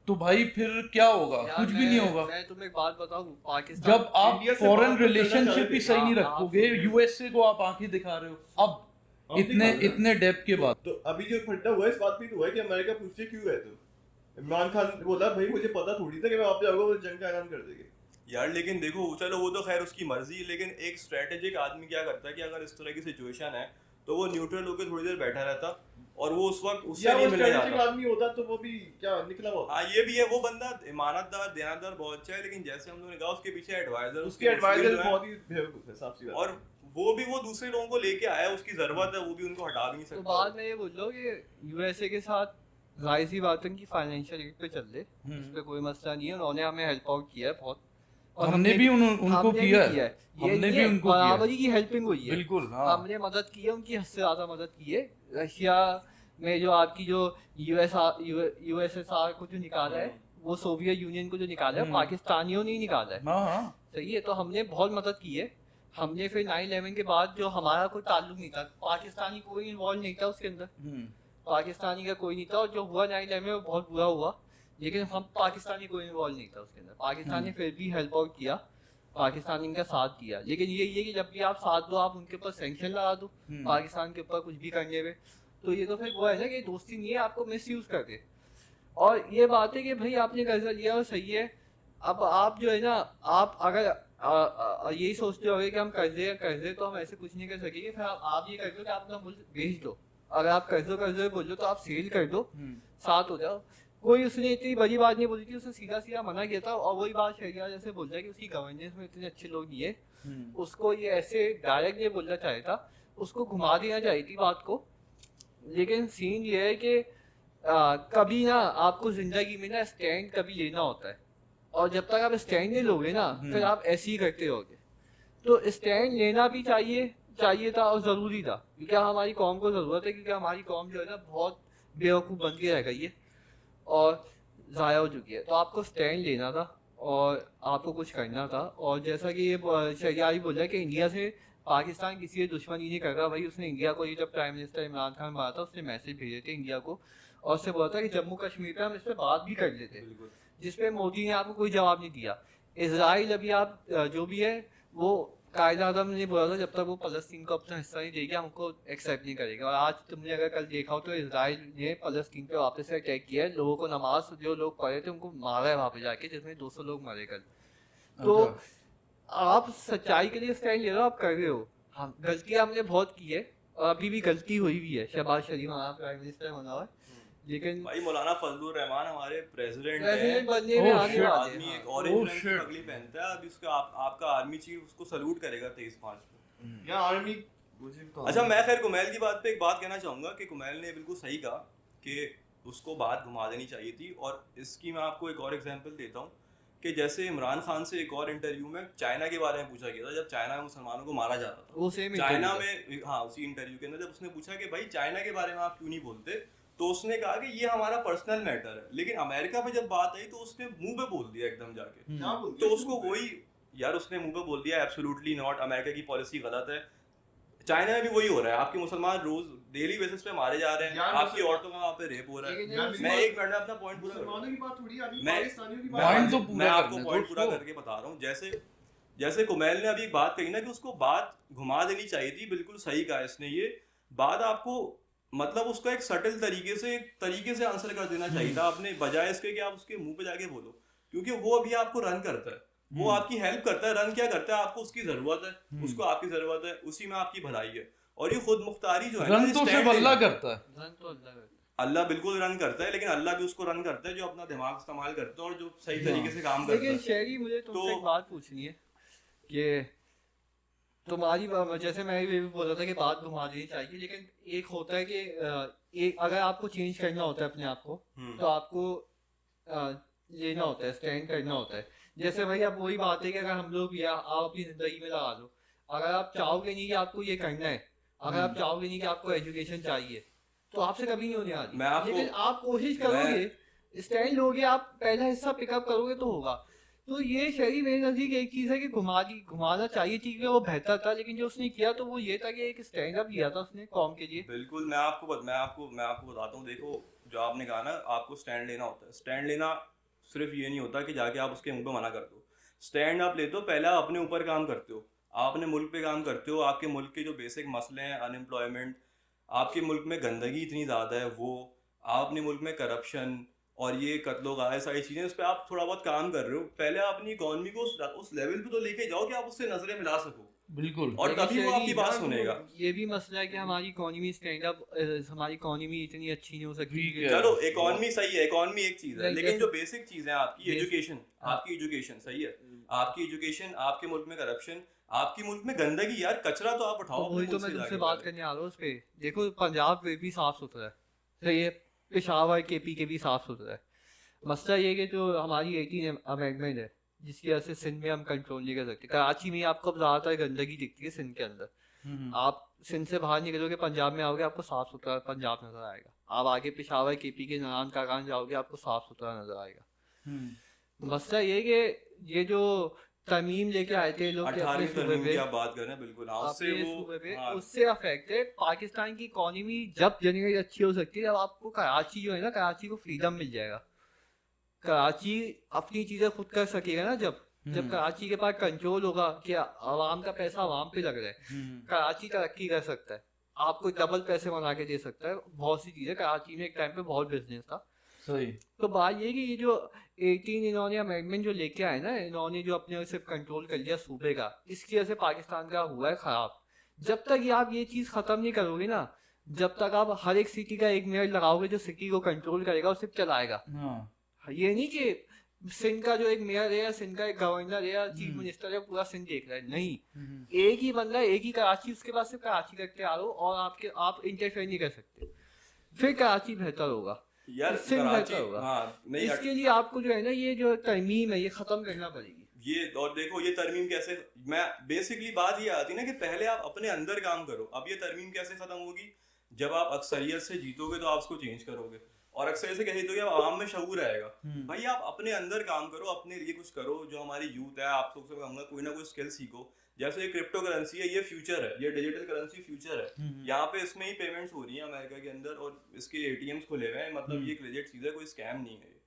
तो भाई फिर क्या होगा? कुछ भी नहीं होगा। मैं तुम्हें एक बात बताऊं, पाकिस्तान जब आप फॉरेन रिलेशनशिप भी सही नहीं हाँ, रखोगे, यूएसए को आप आंखें दिखा रहे हो अब इतने डेप्थ के बाद। तो अभी जो फंडा हुआ है इस बात पे तो हुआ है कि अमेरिका पूछे क्यों गए तुम। इमरान खान बोला भाई मुझे पता थोड़ी था कि मैं वहां पे जाऊंगा वो जंग का ऐलान कर देंगे यार। लेकिन देखो चलो वो तो खैर उसकी मर्जी है, लेकिन एक स्ट्रेटेजिक आदमी क्या करता है कि अगर इस तरह की सिचुएशन है तो वो न्यूट्रल होकर थोड़ी देर बैठा रहता, और वो उस वक्त उससे नहीं मिलने जाता। आदमी होता तो वो भी क्या निकला हुआ। हाँ ये भी है, वो बंदा ईमानतदार देनदार बहुत अच्छा है, लेकिन जैसे हम लोगों ने कहा उसके पीछे एडवाइजर, उसके एडवाइजर बहुत ही बेवकूफ है, साफ सी बात। और वो भी वो दूसरे लोगों को लेके आया, उसकी जरूरत है, वो भी उनको हटा भी नहीं तो सकता। बाद में ये बोल लो कि यूएसए के साथ जाहिर सी बात है कि फाइनेंशियल एड पे चल रहे, इस पे कोई मसला नहीं है। उन्होंने हमें हेल्प आउट किया है बहुत, और हमने भी उनको किया है। हमने भी उनको बराबरी की हेल्पिंग हुई है, बिल्कुल। हाँ। हमने मदद की है, उनकी हद से ज़्यादा मदद की है। रशिया में जो आपकी जो यूएसएसआर को जो निकाला है, वो सोवियत यूनियन को जो निकाला है, पाकिस्तानियों ने ही निकाला है। हाँ सही है, तो हमने बहुत मदद की है। हमने फिर 9/11 के बाद जो हमारा कोई ताल्लुक नहीं था, पाकिस्तानी कोई इन्वॉल्व नहीं था उसके अंदर, पाकिस्तानी का कोई नहीं था। और जो हुआ 9/11 वो बहुत बुरा हुआ, लेकिन हम पाकिस्तानी कोई इन्वॉल्व नहीं था उसके अंदर। पाकिस्तान ने फिर भी हेल्प आउट किया, पाकिस्तान ने इनका साथ दिया। लेकिन ये कि जब भी आप साथ दो, आप उनके ऊपर सैंक्शन लगा दो पाकिस्तान के ऊपर कुछ भी करने में, तो ये तो फिर वो है ना कि दोस्ती नहीं है, आपको मिस यूज कर दे। और ये बात है कि भाई आपने कर्जा लिया और सही है, अब आप जो है ना, आप अगर यही सोचते हो कि हम कर्जे तो हम ऐसे कुछ नहीं कर सकेंगे, फिर आप ये कर दो कि आप अपना मुल्क बेच दो। अगर आप कर्जे बोल दो तो आप सेल कर दो, साथ हो जाओ। कोई उसने इतनी बड़ी बात नहीं बोली थी, उसने सीधा मना किया था। और वही बात शरिया जैसे बोल रहा है कि उसकी गवर्नेंस में इतने अच्छे लोग नहीं है, उसको ये ऐसे डायरेक्ट ये बोलना चाहिए था, उसको घुमा देना चाहिए थी बात को। लेकिन सीन ये है कि कभी ना आपको जिंदगी में ना स्टैंड कभी लेना होता है, और जब तक आप स्टैंड नहीं लोगे ना, फिर आप ऐसे ही करते रहोगे। तो स्टैंड लेना भी चाहिए था और ज़रूरी था, क्योंकि हमारी कौम को ज़रूरत है, क्योंकि हमारी कौम जो है ना बहुत बेवकूफ़ बन के रह गई है और ज़ाया हो चुकी है। तो आपको स्टैंड लेना था और आपको कुछ करना था। और जैसा कि ये शरियारी बोल रहा है कि इंडिया से पाकिस्तान किसी से दुश्मनी नहीं कर रहा, भाई उसने इंडिया को, ये जब प्राइम मिनिस्टर इमरान खान बना था, उसने मैसेज भेजे थे इंडिया को, और उससे बोला था कि जम्मू कश्मीर पे हम इस पर बात भी कर लेते, जिसपे मोदी ने आपको कोई जवाब नहीं दिया। इजराइल अभी आप जो भी है वो कायदा आज़म ने बोला था जब तक वो फ़लस्तीन को अपना हिस्सा नहीं देगा हमको एक्सेप्ट नहीं करेगा। और आज तुमने अगर कल देखा हो तो इजराइल ने फ़लस्तीन पे वापस से अटैक किया है, लोगों को नमाज जो लोग पढ़े थे उनको मारा है वहाँ पे जाके, जिसमें 200 लोग मरे कल। तो आप सच्चाई के लिए स्टैंड ले रहे हो, आप कर रहे हो, हम गलतियां हमने बहुत की है और अभी भी गलती हुई भी है। शहबाज शरीफ हमारा प्राइम मिनिस्टर होना हुआ है, लेकिन भाई मौलाना फजलुर रहमान हमारे प्रेसिडेंट प्रेसिडेंट हैं। बनने में Oh, आने shit. वाले आदमी हैं। एक Oh, ऑरेंज रंग की shit. पगड़ी पहनता है, अभी उसका आपका आर्मी चीफ उसको सलूट करेगा 23/5 में। क्या आर्मी मुझे तो अच्छा, मैं खैर कुमैल की बात पे एक बात कहना चाहूँगा कि कुमैल ने बिल्कुल सही कहा कि उसको बात घुमा देनी चाहिए थी। और इसकी मैं आपको एक और एग्जांपल देता हूँ कि जैसे इमरान खान से एक और इंटरव्यू में चाइना के बारे में पूछा गया था, जब चाइना में मुसलमानों को मारा जा रहा था। वो सेम चाइना में, हाँ, उसी इंटरव्यू के अंदर जब उसने पूछा कि भाई चाइना के बारे में आप क्यों नहीं बोलते, तो उसने कहा कि ये हमारा पर्सनल मैटर है। लेकिन अमेरिका पे जब बात आई तो उसने मुंह पे बोल दिया एकदम जाके। क्या बोलते तो हैं उसको वही, यार उसने मुंह पे बोल दिया एब्सोल्युटली नॉट, अमेरिका की पॉलिसी गलत है। चाइना में भी वही हो रहा है, आपके मुसलमान रोज डेली बेसिस पे मारे जा रहे हैं, यार आपकी औरतों का वहाँ पे रेप हो रहा लेकिन है। यार मैं एक मिनट में अपना पॉइंट पूरा मुसलमानों की बात थोड़ी अभी मैं- पाकिस्तानियों की मैं- बात Point तो मैं पूरा आपको करना है, पॉइंट पूरा दोस्तों। करके बता रहा हूँ। जैसे जैसे कुमैल ने अभी एक बात कही ना कि उसको बात घुमा देनी चाहिए थी, बिल्कुल सही कहा इसने। ये बात आपको मतलब उसका एक सटल तरीके से आंसर कर देना चाहिए था आपने, बजाय इसके कि आप उसके मुंह पे जाके बोलो। क्योंकि वो अभी आपको रन करता है, वो आपकी हेल्प करता है। रन क्या करता है, आपको उसकी जरूरत है, उसको आपकी जरूरत है, उसी में आपकी भलाई है। और ये खुद मुख्तारी जो है ना, रन ये तो stand सिर्फ अल्लाह लेना। करता है। रन तो अल्लाह करता है। अल्लाह बिल्कुल रन करता है, लेकिन अल्लाह भी उसको रन करता है जो अपना दिमाग इस्तेमाल करता है और जो सही तरीके से काम करता लेकिन है। शहरी, मुझे तुमसे तो- एक बात पूछनी है कि तुम्हारी जैसे मैं ये भी बोल रहा था कि बात घुमा देनी चाहिए, लेकिन एक होता है कि एक अगर आपको चेंज करना होता है अपने आप को, तो आपको लेना होता है, स्टैंड करना होता है। जैसे भाई अब वही बात है कि अगर हम लोग या आप अपनी जिंदगी में लगा लो, अगर आप चाहोगे नहीं कि आपको ये करना है, अगर आप चाहोगे नहीं कि आपको एजुकेशन चाहिए, तो आपसे कभी नहीं होने वाली। मैं आपको- लेकिन आप कोशिश करोगे, स्टैंड लोगे, आप पहला हिस्सा पिकअप करोगे तो होगा। तो ये शहरी मेरे नजदीक एक चीज है कि घुमाना चाहिए थी, कि वो बेहतर था। लेकिन जो उसने किया तो वो ये था कि एक स्टैंड अप लिया था उसने कौम के लिए। बिल्कुल, मैं आपको बताता हूँ। देखो, जो आपने कहा ना, आपको स्टैंड लेना होता है। स्टैंड लेना सिर्फ ये नहीं होता कि जाके आप उसके मुंह पे मना कर दो। स्टैंड आप लेते हो, पहले आप अपने ऊपर काम करते हो, आप अपने मुल्क पे काम करते हो। आपके मुल्क के जो बेसिक मसले हैं, अनएम्प्लॉयमेंट, आपके मुल्क में गंदगी इतनी ज़्यादा है, वो आप अपने मुल्क में करप्शन और ये कत्लो गाय सारी चीज़ें, उस पर आप थोड़ा बहुत काम कर रहे हो। पहले आप अपनी इकॉनमी को उस लेवल पे तो लेके जाओ कि आप उससे नजरें मिला सको, बिल्कुल। और लेकिन तभी वो शहरी आपकी बात ना, सुनेगा। ये भी मसला है कि हमारी इकोनॉमी स्टैंड अप, हमारी इकोनॉमी इतनी अच्छी नहीं हो सकती Weak कि- है। चलो, इकोनॉमी सही है, इकोनॉमी एक चीज है, नहीं, लेकिन जैसे- जो बेसिक चीज है आपकी Basic- एजुकेशन, हाँ। आपकी एजुकेशन सही है, आपकी एजुकेशन, आपके मुल्क में करप्शन, आपके मुल्क में गंदगी, यार कचरा तो आप उठाओ तो अपने वही तो मुल्क मैं से तुमसे जाके बात पहले। करने आ रहा हूँ उस पे। देखो, पंजाब में भी साफ सुथरा है, सही है, पेशावर केपी के भी साफ सुथरा है। मसला ये है कि जो हमारी 18 अमेंडमेंट है, जिसकी वजह से सिंध में हम कंट्रोल नहीं कर सकते। कराची में ही आपको ज़्यादातर गंदगी दिखती है सिंध के अंदर। आप सिंध से बाहर निकलोगे, पंजाब में आओगे, आपको साफ सुथरा पंजाब नजर आएगा। आप आगे पेशावर केपी के नारायण कागान जाओगे, आपको साफ सुथरा नजर आएगा। मसला ये है कि ये जो तरमीम लेके आए थे लोग कि अपने 18वीं सूबे तरमीम पे, की आप बात कर रहे हैं, बिल्कुल, हाँ, उससे अपने वो, सूबे पे, हाँ, उससे अफेक्ट है। पाकिस्तान की इकोनॉमी जब जनरेट अच्छी हो सकती है, जब आपको कराची जो है ना, कराची को फ्रीडम मिल जाएगा। कराची अपनी चीजें खुद कर सकेगा ना, जब कराची के पास कंट्रोल होगा कि आवाम का पैसा आवाम पे लग रहा है, कराची तरक्की कर सकता है, आपको डबल पैसे बना के दे सकता है। बहुत सी चीजें, कराची में एक टाइम पे बहुत बिजनेस था। सही। तो बात ये कि ये जो 18 इन्होंने अमेंडमेंट जो लेके आए ना, इन्होंने जो अपने सिर्फ कंट्रोल कर लिया सूबे का, इसकी वजह से पाकिस्तान का हुआ है खराब। जब तक ये आप ये चीज़ ख़त्म नहीं करोगे ना, जब तक आप हर एक सिटी का एक मेयर लगाओगे जो सिटी को कंट्रोल करेगा और सिर्फ चलाएगा। हाँ। ये नहीं कि सिंध का जो एक मेयर है या सिंध का एक गवर्नर है या चीफ मिनिस्टर है पूरा सिंध देख रहा है, नहीं। एक ही बंदा, एक ही कराची, उसके बाद सिर्फ कराची करते आ रहे हो और आप इंटरफेयर नहीं कर सकते, फिर कराची बेहतर होगा, यार सिंध कराची, बेहतर होगा। हाँ, नहीं, इसके लिए आपको जो है ना, ये जो तरमीम है, ये खत्म करना पड़ेगी। ये, और देखो ये तरमीम कैसे, मैं बेसिकली बात ये आती ना कि पहले आप अपने अंदर काम करो। अब ये तरमीम कैसे खत्म होगी, जब आप अक्सरियत से जीतोगे तो आप उसको चेंज करोगे, और अक्सरियत से कैसे जीतोगे, अब आवाम में शऊर आएगा। भाई आप अपने अंदर काम करो, अपने लिए कुछ करो। जो हमारी यूथ है, आप लोग से कहूँगा कोई ना कोई स्किल सीखो। जैसे ये क्रिप्टो करेंसी है, ये फ्यूचर है, ये डिजिटल करेंसी फ्यूचर है। यहाँ पे इसमें ही पेमेंट्स हो रही हैं अमेरिका के अंदर, और इसके ATMs खुले हुए हैं, मतलब ये एक लेजिट चीज़ है, कोई स्कैम नहीं है।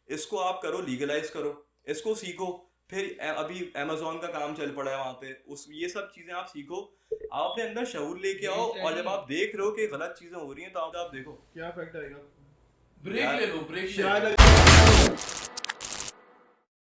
इसको आप करो, लीगलाइज करो, इसको सीखो। फिर अभी अमेजोन का काम चल पड़ा है वहाँ पे, ये सब चीज़ें आप सीखो, आप अपने अंदर शऊर लेके आओ। और जब आप देख रहे हो कि गलत चीज़ें हो रही हैं, तो आप देखो क्या इफेक्ट आएगा। ब्रेक ले लो, ब्रेक ले लो। शायद